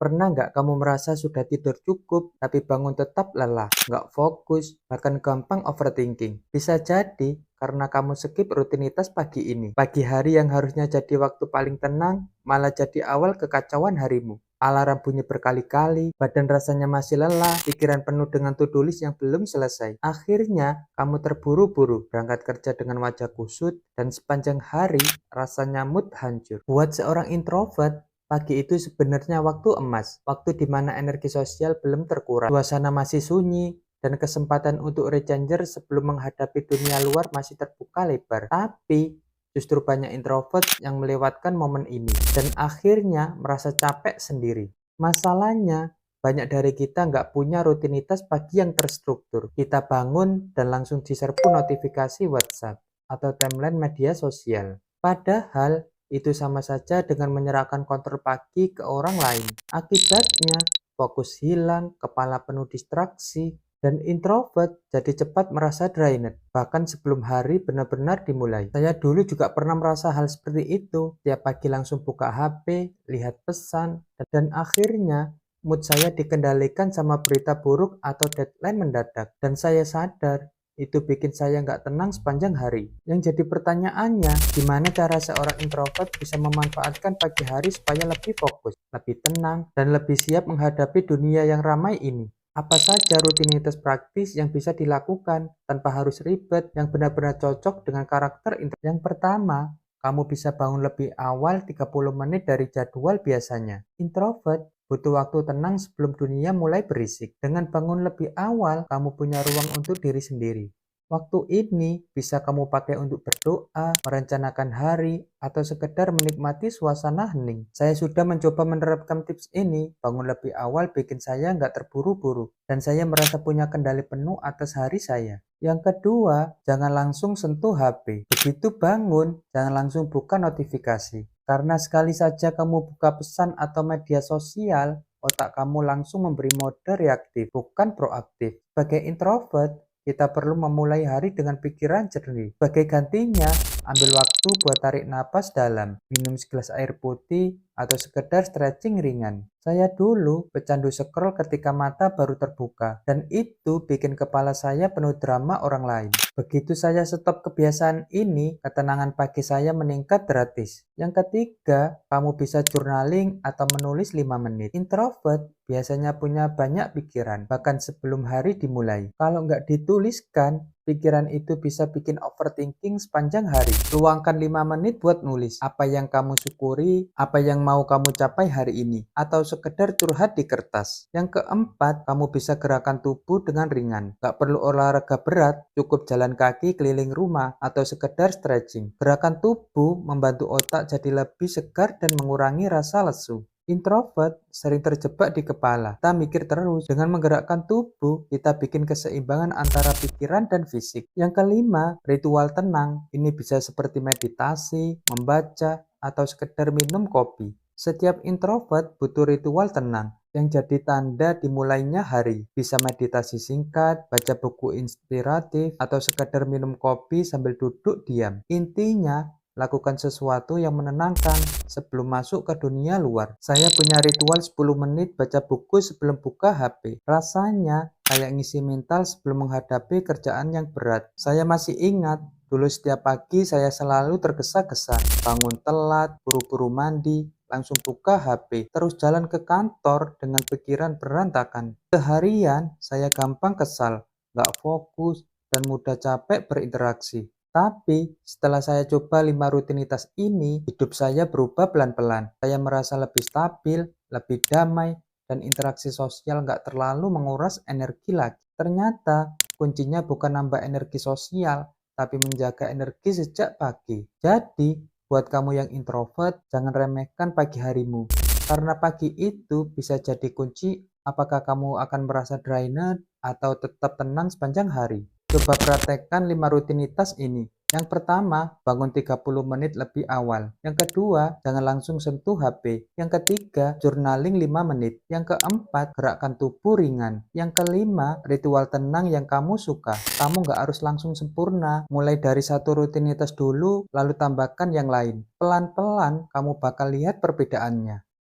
Pernah nggak kamu merasa sudah tidur cukup, tapi bangun tetap lelah, nggak fokus, bahkan gampang overthinking? Bisa jadi karena kamu skip rutinitas pagi ini. Pagi hari yang harusnya jadi waktu paling tenang, malah jadi awal kekacauan harimu. Alarm bunyi berkali-kali, badan rasanya masih lelah, pikiran penuh dengan to-do list yang belum selesai. Akhirnya, kamu terburu-buru berangkat kerja dengan wajah kusut, dan sepanjang hari rasanya mood hancur. Buat seorang introvert, pagi itu sebenarnya waktu emas, waktu di mana energi sosial belum terkuras, suasana masih sunyi, dan kesempatan untuk rechanger sebelum menghadapi dunia luar masih terbuka lebar. Tapi, justru banyak introvert yang melewatkan momen ini, dan akhirnya merasa capek sendiri. Masalahnya, banyak dari kita nggak punya rutinitas pagi yang terstruktur. Kita bangun dan langsung diserbu notifikasi WhatsApp atau timeline media sosial. Padahal, itu sama saja dengan menyerahkan kontrol pagi ke orang lain. Akibatnya, fokus hilang, kepala penuh distraksi, dan introvert jadi cepat merasa drained, bahkan sebelum hari benar-benar dimulai. Saya dulu juga pernah merasa hal seperti itu. Tiap pagi langsung buka HP, lihat pesan, dan akhirnya mood saya dikendalikan sama berita buruk atau deadline mendadak. Dan saya sadar itu bikin saya nggak tenang sepanjang hari. Yang jadi pertanyaannya, gimana cara seorang introvert bisa memanfaatkan pagi hari supaya lebih fokus, lebih tenang, dan lebih siap menghadapi dunia yang ramai ini? Apa saja rutinitas praktis yang bisa dilakukan tanpa harus ribet, yang benar-benar cocok dengan karakter introvert? Yang pertama, kamu bisa bangun lebih awal 30 menit dari jadwal biasanya. Introvert butuh waktu tenang sebelum dunia mulai berisik. Dengan bangun lebih awal, kamu punya ruang untuk diri sendiri. Waktu ini bisa kamu pakai untuk berdoa, merencanakan hari, atau sekedar menikmati suasana hening. Saya sudah mencoba menerapkan tips ini, bangun lebih awal bikin saya nggak terburu-buru, dan saya merasa punya kendali penuh atas hari saya. Yang kedua, jangan langsung sentuh HP. Begitu bangun, jangan langsung buka notifikasi. Karena sekali saja kamu buka pesan atau media sosial, otak kamu langsung memberi mode reaktif, bukan proaktif. Sebagai introvert, kita perlu memulai hari dengan pikiran jernih. Sebagai gantinya, ambil waktu buat tarik napas dalam, minum segelas air putih, atau sekedar stretching ringan. Saya dulu pecandu scroll ketika mata baru terbuka, dan itu bikin kepala saya penuh drama orang lain. Begitu saya stop kebiasaan ini, ketenangan pagi saya meningkat drastis. Yang ketiga, kamu bisa journaling atau menulis 5 menit. Introvert biasanya punya banyak pikiran, bahkan sebelum hari dimulai. Kalau nggak dituliskan, pikiran itu bisa bikin overthinking sepanjang hari. Luangkan 5 menit buat nulis apa yang kamu syukuri, apa yang mau kamu capai hari ini, atau sekedar curhat di kertas. Yang keempat, kamu bisa gerakan tubuh dengan ringan. Nggak perlu olahraga berat, cukup jalan kaki keliling rumah, atau sekedar stretching. Gerakan tubuh membantu otak jadi lebih segar dan mengurangi rasa lesu. Introvert sering terjebak di kepala. Kita mikir terus. Dengan menggerakkan tubuh, kita bikin keseimbangan antara pikiran dan fisik. Yang kelima, ritual tenang. Ini bisa seperti meditasi, membaca, atau sekedar minum kopi. Setiap introvert butuh ritual tenang yang jadi tanda dimulainya hari. Bisa meditasi singkat, baca buku inspiratif, atau sekedar minum kopi sambil duduk diam. Intinya, lakukan sesuatu yang menenangkan sebelum masuk ke dunia luar. Saya punya ritual 10 menit baca buku sebelum buka HP. Rasanya kayak ngisi mental sebelum menghadapi kerjaan yang berat. Saya masih ingat, dulu setiap pagi saya selalu tergesa-gesa. Bangun telat, buru-buru mandi, langsung buka HP, terus jalan ke kantor dengan pikiran berantakan. Seharian saya gampang kesal, nggak fokus, dan mudah capek berinteraksi. Tapi setelah saya coba 5 rutinitas ini, hidup saya berubah pelan-pelan. Saya merasa lebih stabil, lebih damai, dan interaksi sosial nggak terlalu menguras energi lagi. Ternyata kuncinya bukan nambah energi sosial, tapi menjaga energi sejak pagi. Jadi, buat kamu yang introvert, jangan remehkan pagi harimu. Karena pagi itu bisa jadi kunci apakah kamu akan merasa drained atau tetap tenang sepanjang hari. Coba praktekkan 5 rutinitas ini. Yang pertama, bangun 30 menit lebih awal. Yang kedua, jangan langsung sentuh HP. Yang ketiga, journaling 5 menit. Yang keempat, gerakkan tubuh ringan. Yang kelima, ritual tenang yang kamu suka. Kamu nggak harus langsung sempurna. Mulai dari satu rutinitas dulu, lalu tambahkan yang lain. Pelan-pelan, kamu bakal lihat perbedaannya.